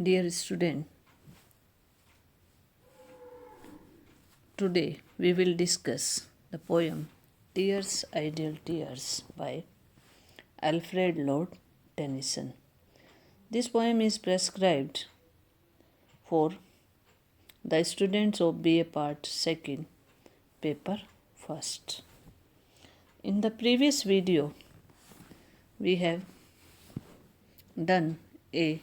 Dear student, today we will discuss the poem Tears, Ideal Tears by Alfred Lord Tennyson. This poem is prescribed for the students of BA Part 2nd, Paper 1st. In the previous video, we have done a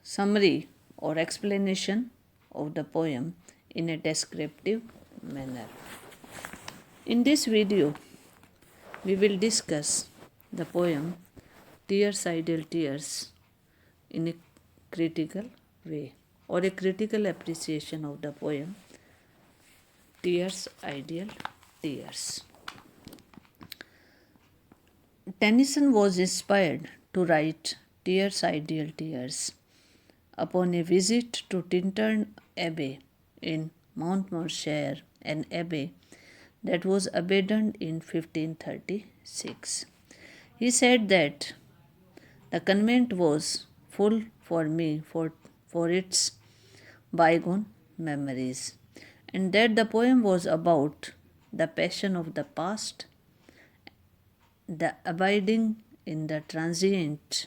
summary or explanation of the poem in a descriptive manner. In this video, we will discuss the poem Tears, Ideal Tears in a critical way, or a critical appreciation of the poem Tears, Ideal Tears. Tennyson was inspired to write Tears, Ideal Tears upon a visit to Tintern Abbey in Montmortshire, an abbey that was abandoned in 1536. He said that the convent was full for me for its bygone memories, and that the poem was about the passion of the past, the abiding in the transient.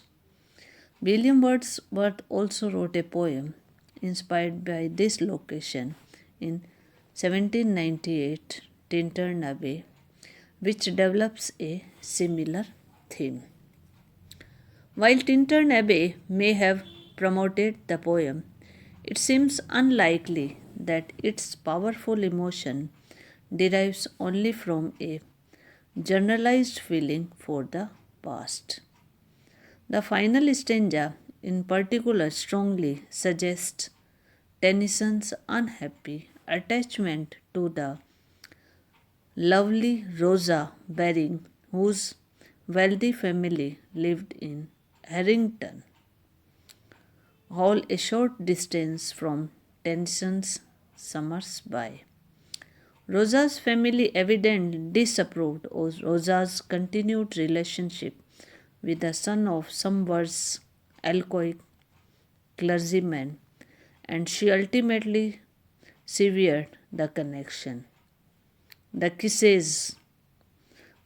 William Wordsworth also wrote a poem inspired by this location in 1798, Tintern Abbey, which develops a similar theme. While Tintern Abbey may have promoted the poem, it seems unlikely that its powerful emotion derives only from a generalized feeling for the past. The final stanza, in particular, strongly suggests Tennyson's unhappy attachment to the lovely Rosa Baring, whose wealthy family lived in Harrington Hall, a short distance from Tennyson's Somersby. Rosa's family evidently disapproved of Rosa's continued relationship with the son of Somersby's alcoholic clergyman, and she ultimately severed the connection. The kisses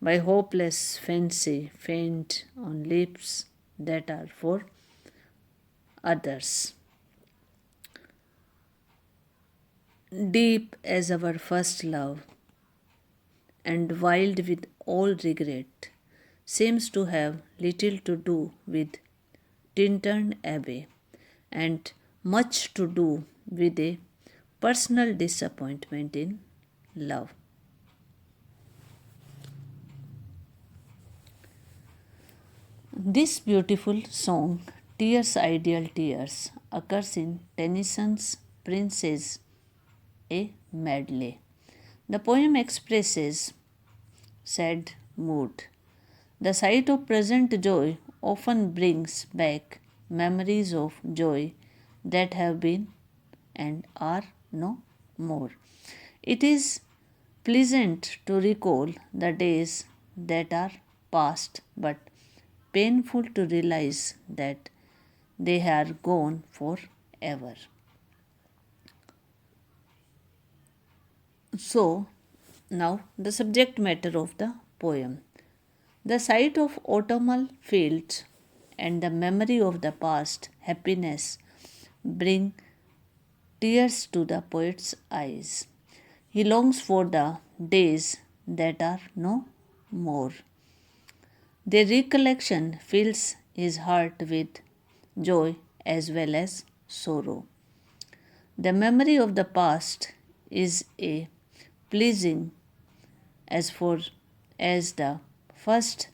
by hopeless fancy faint on lips that are for others. Deep as our first love, and wild with all regret, seems to have little to do with Tintern Abbey and much to do with a personal disappointment in love. This beautiful song, Tears, Ideal Tears, occurs in Tennyson's Prince's a medley. The poem expresses sad mood. The sight of present joy often brings back memories of joy that have been and are no more. It is pleasant to recall the days that are past, but painful to realize that they are gone forever. So, now the subject matter of the poem. The sight of autumnal fields and the memory of the past happiness bring tears to the poet's eyes. He longs for the days that are no more. Their recollection fills his heart with joy as well as sorrow. The memory of the past is a pleasing as the first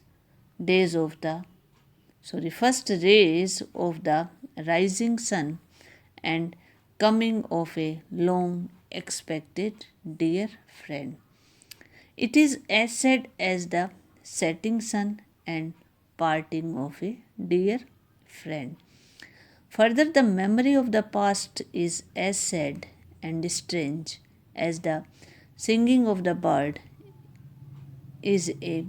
first rays of the rising sun and coming of a long expected dear friend. It is as sad as the setting sun and parting of a dear friend. Further, the memory of the past is as sad and strange as the singing of the bird is a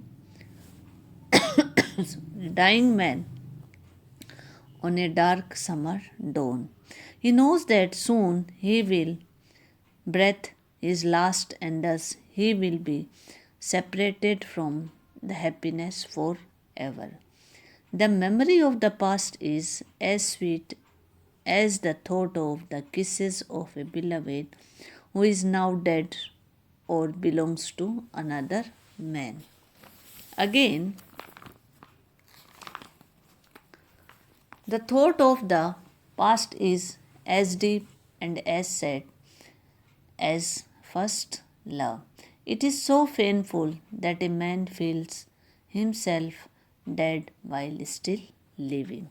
dying man on a dark summer dawn. He knows that soon he will breathe his last and thus he will be separated from the happiness forever. The memory of the past is as sweet as the thought of the kisses of a beloved who is now dead or belongs to another man. Again, the thought of the past is as deep and as sad as first love. It is so painful that a man feels himself dead while still living.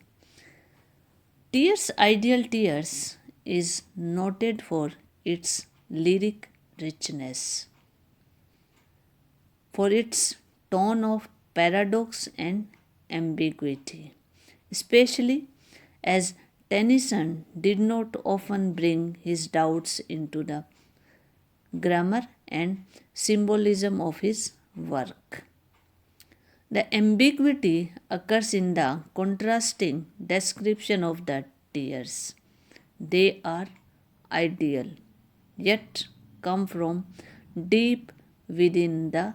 Tears Ideal Tears is noted for its lyric richness, for its tone of paradox and ambiguity, especially as Tennyson did not often bring his doubts into the grammar and symbolism of his work. The ambiguity occurs in the contrasting description of the tears. They are ideal, yet come from deep within the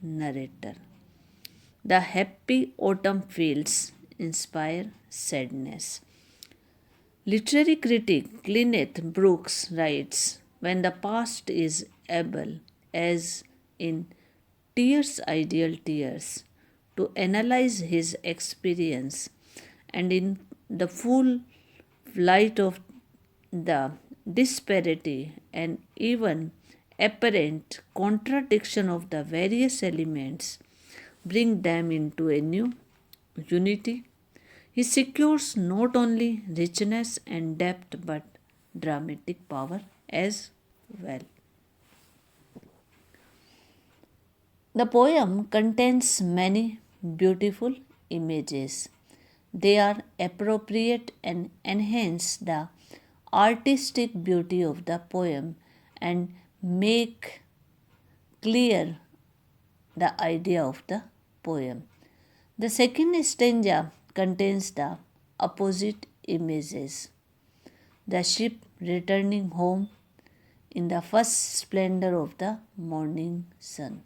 narrator. The happy autumn fields inspire sadness. Literary critic Kenneth Brooks writes, when the past is able, as in Tears Ideal Tears, to analyze his experience, and in the full light of the disparity and even apparent contradiction of the various elements, bring them into a new unity. He secures not only richness and depth but dramatic power as well. The poem contains many beautiful images. They are appropriate and enhance the artistic beauty of the poem and make clear the idea of the poem. The second stanza contains the opposite images. The ship returning home in the first splendor of the morning sun.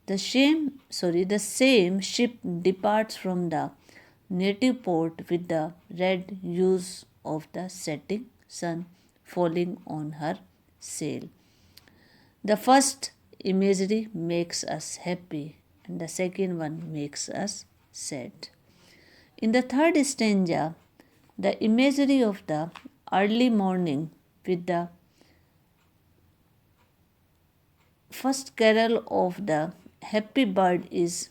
The same ship departs from the native port with the red hues of the setting sun falling on her sail. The first imagery makes us happy and the second one makes us sad. In the third stanza, the imagery of the early morning with the first carol of the happy bird is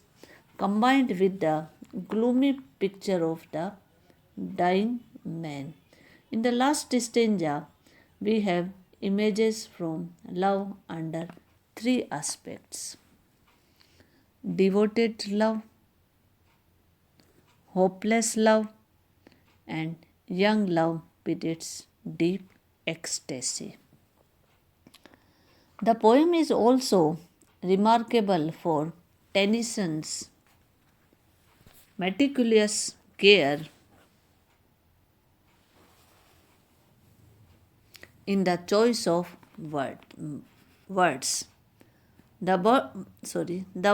combined with the gloomy picture of the dying man. In the last stanza, we have images from love under three aspects: devoted love, hopeless love, and young love with its deep ecstasy. The poem is also remarkable for Tennyson's meticulous care in the choice of words. The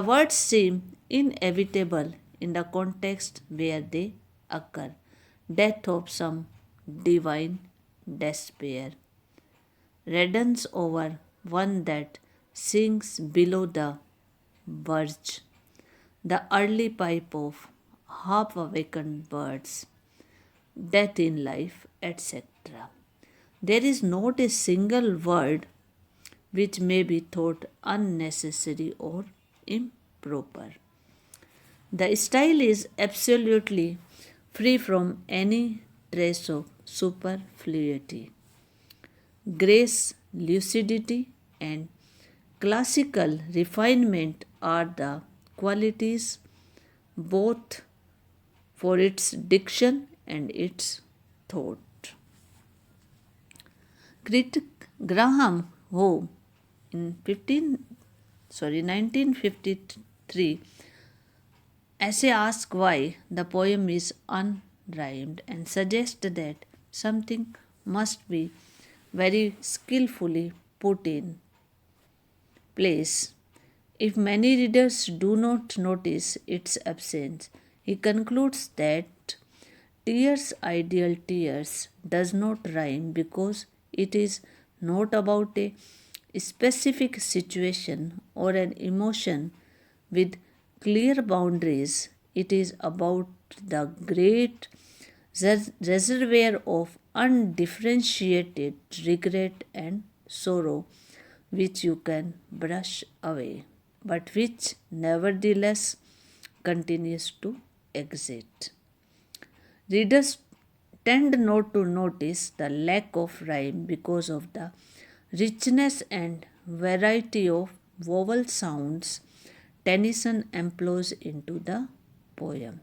words seem inevitable in the context where they occur. Death of some divine despair reddens over one that sinks below the verge, the early pipe of half awakened birds, death in life, etc. There is not a single word which may be thought unnecessary or improper. The style is absolutely free from any trace of superfluity. Grace, lucidity, and classical refinement are the qualities both for its diction and its thought. Critic Graham Howe in 1953 essay asks why the poem is rhymed and suggest that something must be very skillfully put in place. If many readers do not notice its absence, he concludes that tears ideal tears does not rhyme because it is not about a specific situation or an emotion with clear boundaries. It is about the great reservoir of undifferentiated regret and sorrow which you can brush away, but which nevertheless continues to exist. Readers tend not to notice the lack of rhyme because of the richness and variety of vowel sounds Tennyson employs into the poem.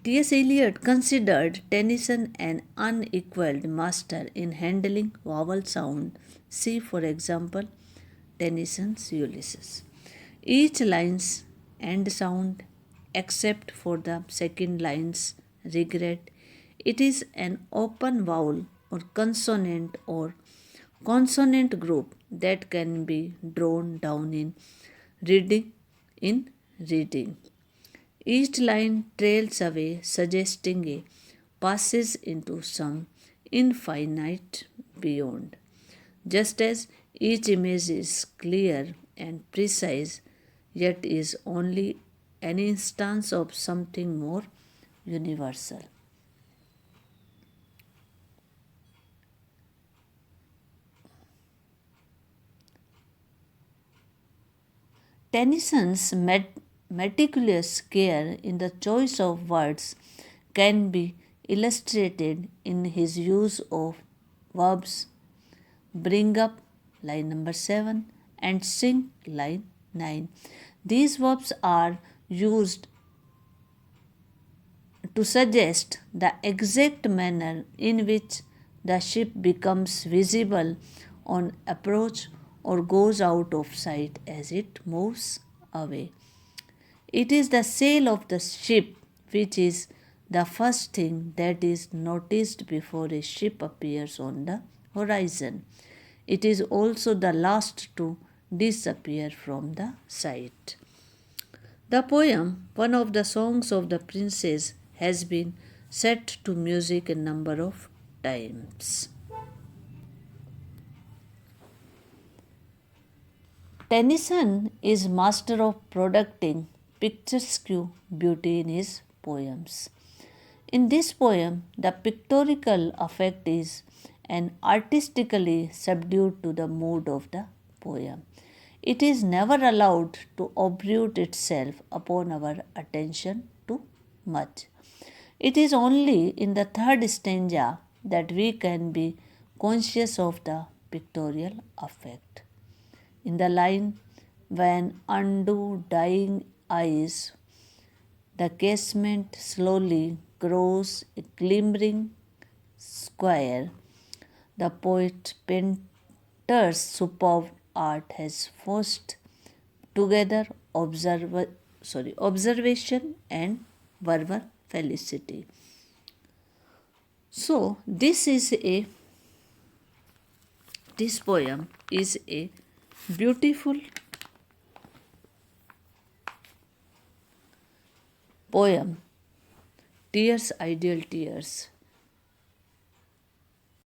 T.S. Eliot considered Tennyson an unequaled master in handling vowel sound. See, for example, Tennyson's Ulysses. Each line's end sound, except for the second line's regret, it is an open vowel or consonant group that can be drawn down reading in reading. Each line trails away, suggesting a passage into some infinite beyond. Just as each image is clear and precise, yet is only an instance of something more universal. Tennyson's meticulous care in the choice of words can be illustrated in his use of verbs bring up, line number 7, and sing, line 9. These verbs are used to suggest the exact manner in which the ship becomes visible on approach or goes out of sight as it moves away. It is the sail of the ship which is the first thing that is noticed before a ship appears on the horizon. It is also the last to disappear from the sight. The poem, one of the songs of the princess, has been set to music a number of times. Tennyson is master of producing picturesque beauty in his poems. In this poem, the pictorial effect is and artistically subdued to the mood of the poem. It is never allowed to obtrude itself upon our attention too much. It is only in the third stanza that we can be conscious of the pictorial effect. In the line, when undo dying eyes, the casement slowly grows a glimmering square. The poet painter's superb art has forced together observation and verbal felicity. So this poem is a beautiful poem, Tears, Ideal Tears,